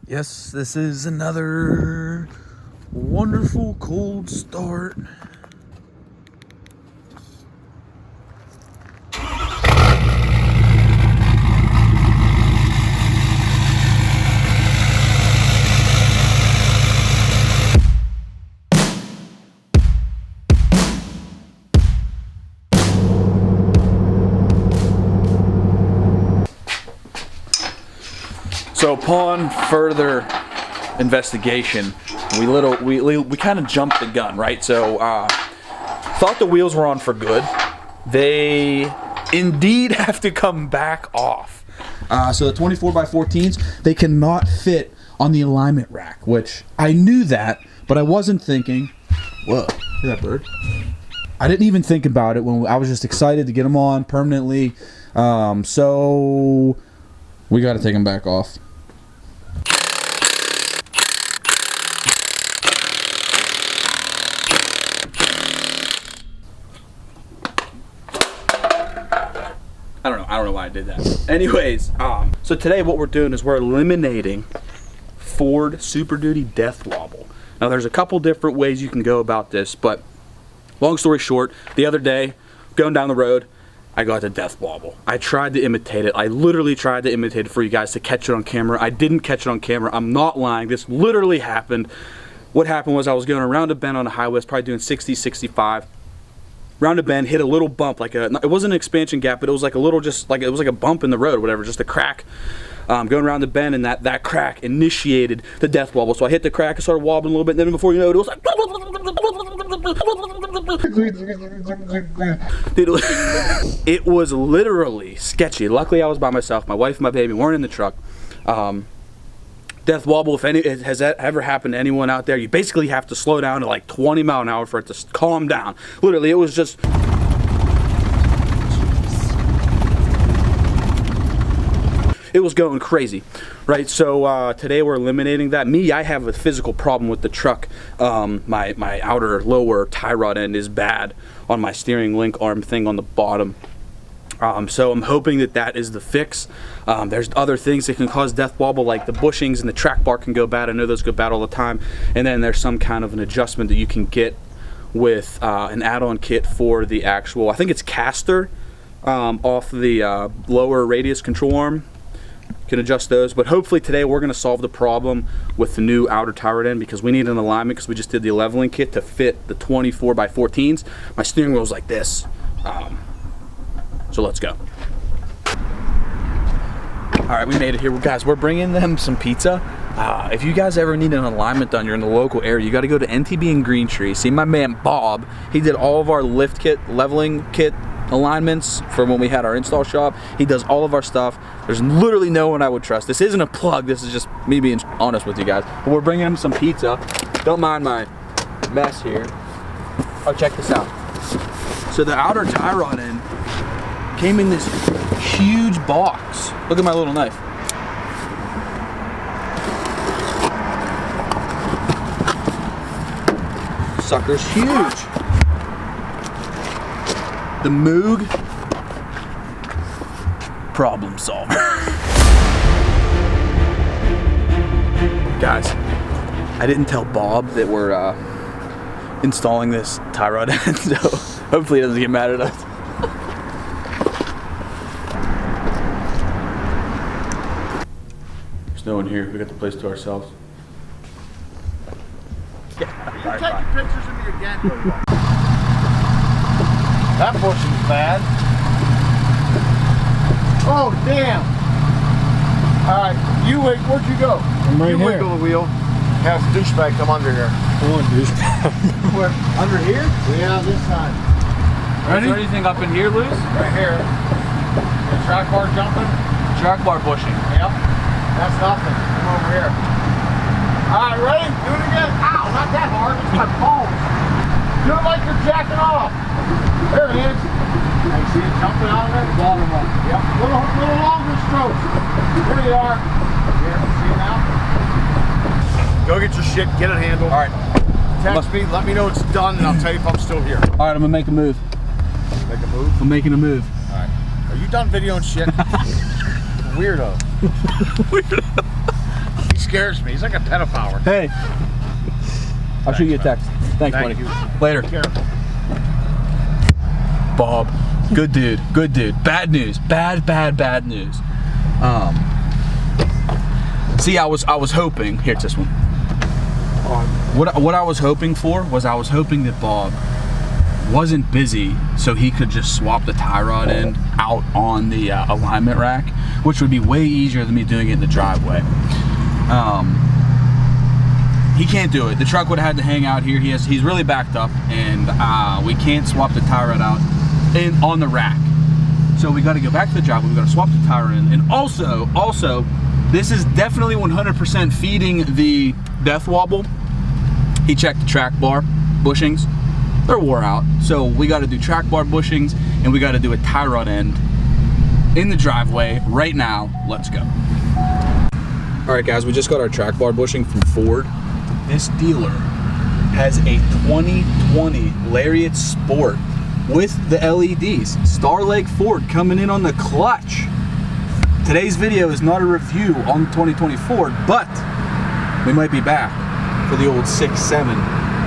Yes, this is another wonderful cold start. So upon further investigation, we kind of jumped the gun, right? So thought the wheels were on for good. They indeed have to come back off. So the 24x14s, they cannot fit on the alignment rack, which I knew that, but I wasn't thinking. Whoa, hear that bird? I didn't even think about it when I was just excited to get them on permanently. So we got to take them back off. I don't know why I did that. Anyways, so today what we're doing is we're eliminating Ford Superduty Death Wobble. Now there's a couple different ways you can go about this, but long story short, the other day, going down the road, I got the Death Wobble. I tried to imitate it. I literally tried to imitate it for you guys to catch it on camera. I didn't catch it on camera. I'm not lying. This literally happened. What happened was I was going around a bend on the highway. I was probably doing 60, 65. Round a bend, hit a little bump, like it wasn't an expansion gap, but it was like a little, just like it was like a bump in the road or whatever, just a crack. Going around the bend, and that crack initiated the death wobble. So I hit the crack, I started wobbling a little bit, and then before you know it, it was like, dude, it was literally sketchy. Luckily I was by myself. My wife and my baby weren't in the truck. Death wobble, if any, has that ever happened to anyone out there, you basically have to slow down to like 20 miles an hour for it to calm down. Literally, it was just... It was going crazy, right? So today we're eliminating that. I have a physical problem with the truck. My outer lower tie rod end is bad on my steering link arm thing on the bottom. So I'm hoping that is the fix. There's other things that can cause death wobble, like the bushings and the track bar can go bad. I know those go bad all the time. And then there's some kind of an adjustment that you can get with an add-on kit for the actual, I think it's caster, off the lower radius control arm. You can adjust those. But hopefully today we're going to solve the problem with the new outer tie rod end, because we need an alignment, because we just did the leveling kit to fit the 24x14s. My steering wheel's like this. So let's go. All right, we made it here. Well, guys, we're bringing them some pizza. If you guys ever need an alignment done, you're in the local area, you got to go to NTB in Green Tree. See my man Bob. He did all of our lift kit, leveling kit alignments for when we had our install shop. He does all of our stuff. There's literally no one I would trust. This isn't a plug. This is just me being honest with you guys. But we're bringing him some pizza. Don't mind my mess here. Oh, check this out. So the outer tie rod end came in this huge box. Look at my little knife. Sucker's huge. The Moog problem solver. Guys, I didn't tell Bob that we're installing this tie rod end, so hopefully he doesn't get mad at us. There's no one here. We got the place to ourselves. You're taking pictures of me again. That bushing's bad. Oh, damn. All right, you wait. Where'd you go? I'm right you here. Wiggle the wheel. Have the douchebag come under here. Come on, douchebag. Where? Under here? Yeah, this side. Ready? Is there anything up in here, Luis? Right here. The track bar jumping? Track bar bushing. Yep. That's nothing. Come over here. All right, ready? Do it again. Ow, not that hard. It's my palms. Do it like you're jacking off. There it is. I see it jumping out of there. Bottom one. Yep. Little longer strokes. There you are. Here, see it now? Go get your shit. Get it handled. All right. Text me. Let me know it's done, and I'll tell you if I'm still here. All right, I'm gonna make a move. Make a move? I'm making a move. All right. Are you done videoing shit? Weirdo. Weirdo. He scares me. He's like a pedophile. Hey. I'll shoot you a text. Thanks, buddy. You. Later. Careful. Bob. Good dude. Good dude. Bad news. Bad news. See, I was hoping. Here, it's this one. What I was hoping for was I was hoping that Bob wasn't busy, so he could just swap the tie rod end out on the alignment rack, which would be way easier than me doing it in the driveway. He can't do it. The truck would have had to hang out here. He's really backed up, and we can't swap the tie rod out on the rack. So we got to go back to the driveway. We got to swap the tie rod in, and also, this is definitely 100% feeding the Death Wobble. He checked the track bar bushings. They're wore out. So we got to do track bar bushings, and we got to do a tie rod end in the driveway right now. Let's go. All right, guys, we just got our track bar bushing from Ford. This dealer has a 2020 Lariat Sport with the LEDs. Starleg Ford coming in on the clutch. Today's video is not a review on the 2020 Ford, but we might be back for the old 6.7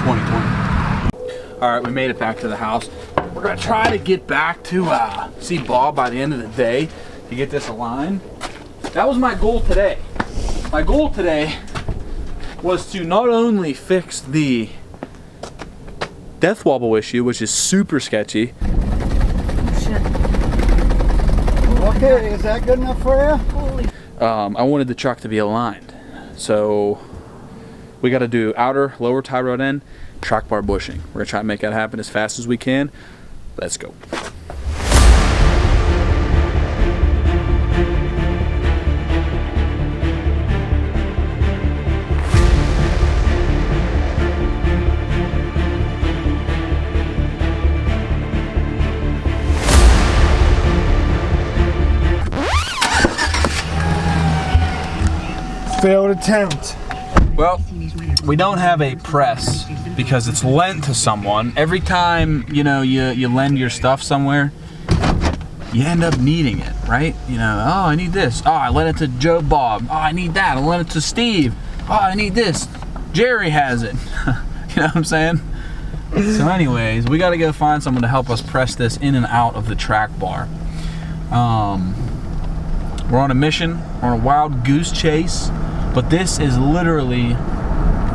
2020. All right, we made it back to the house. We're gonna try to get back to see Bob by the end of the day to get this aligned. That was my goal today. My goal today was to not only fix the Death Wobble issue, which is super sketchy. Shit. Okay, is that good enough for you? Holy. I wanted the truck to be aligned. So we got to do outer, lower tie rod end, track bar bushing. We're gonna try to make that happen as fast as we can. Let's go. Failed attempt. Well, we don't have a press because it's lent to someone. Every time, you know, you lend your stuff somewhere, you end up needing it, right? You know, oh, I need this. Oh, I lent it to Joe Bob. Oh, I need that. I lent it to Steve. Oh, I need this. Jerry has it. You know what I'm saying? So anyways, we got to go find someone to help us press this in and out of the track bar. We're on a mission. We're on a wild goose chase. But this is literally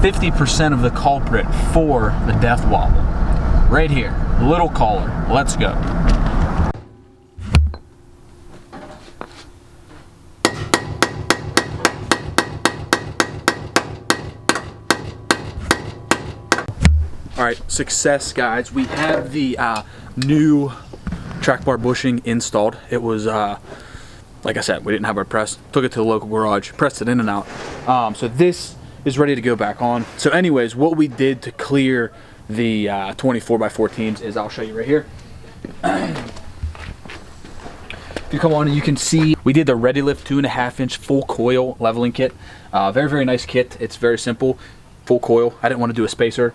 50% of the culprit for the Death Wobble. Right here, little collar. Let's go. All right, success, guys. We have the new track bar bushing installed. It was like I said, we didn't have our press. Took it to the local garage, pressed it in and out. So this is ready to go back on. So anyways, what we did to clear the 24x14s is, I'll show you right here. If you come on and you can see, we did the Ready Lift 2.5-inch full coil leveling kit. Very, very nice kit. It's very simple, full coil. I didn't want to do a spacer.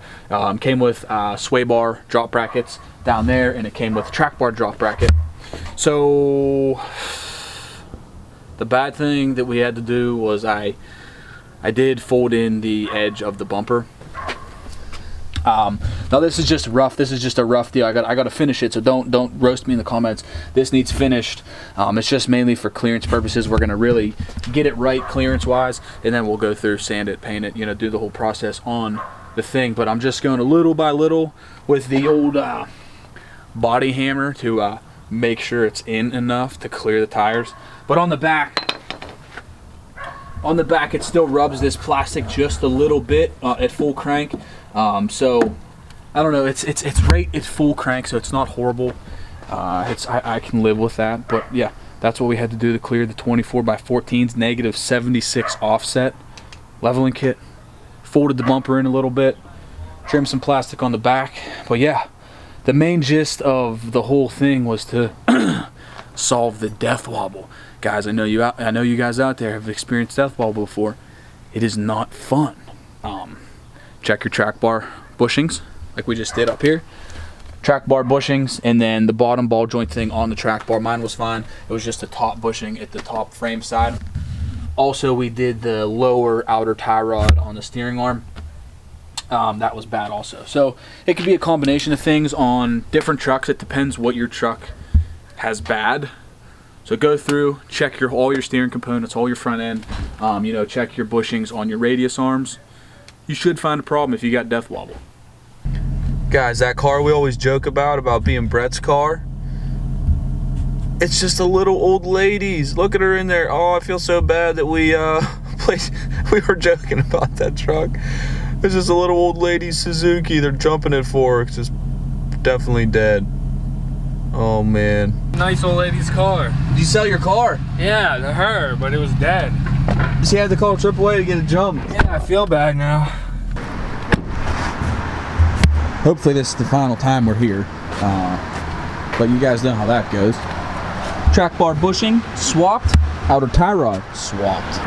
Came with sway bar drop brackets down there, and it came with a track bar drop bracket. So the bad thing that we had to do was I did fold in the edge of the bumper. Now this is just rough. This is just a rough deal. I got to finish it, so don't roast me in the comments. This needs finished. It's just mainly for clearance purposes. We're gonna really get it right clearance wise, and then we'll go through, sand it, paint it, you know, do the whole process on the thing. But I'm just going little by little with the old body hammer to make sure it's in enough to clear the tires. But on the back, it still rubs this plastic just a little bit at full crank. So I don't know. It's right at full crank, so it's not horrible. I can live with that. But yeah, that's what we had to do to clear the 24x14s, -76 offset leveling kit. Folded the bumper in a little bit, trimmed some plastic on the back. But yeah, the main gist of the whole thing was to solve the Death Wobble. Guys, I know you guys out there have experienced Death Wobble before. It is not fun. Check your track bar bushings, like we just did up here. Track bar bushings, and then the bottom ball joint thing on the track bar. Mine was fine. It was just a top bushing at the top frame side. Also, we did the lower outer tie rod on the steering arm. That was bad also. So it could be a combination of things on different trucks. It depends what your truck has bad. So go through, check all your steering components, all your front end. You know, check your bushings on your radius arms. You should find a problem if you got death wobble. Guys, that car we always joke about being Brett's car, it's just a little old lady's. Look at her in there. Oh, I feel so bad that we were joking about that truck. It's just a little old lady's Suzuki. They're jumping it for. It's just definitely dead. Oh man. Nice old lady's car. Did you sell your car? Yeah, to her, but it was dead. She had to call AAA to get it jumped. Yeah, I feel bad now. Hopefully this is the final time we're here. But you guys know how that goes. Track bar bushing swapped, outer tie rod swapped.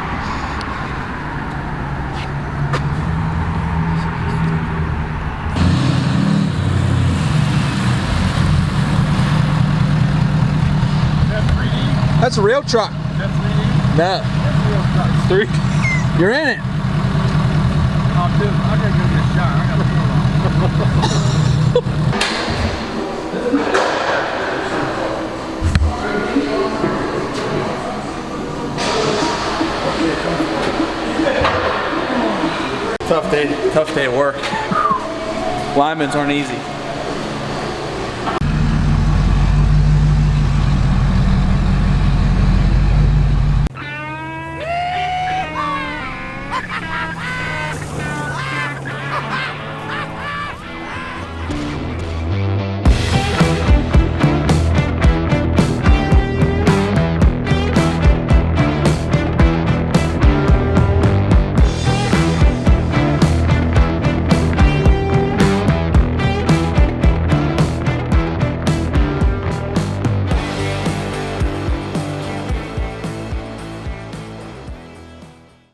That's a real truck. No. It's 3D. You're in it. Oh, dude, I gotta go get a shower. I gotta pull Tough day at work. Linemen's aren't easy.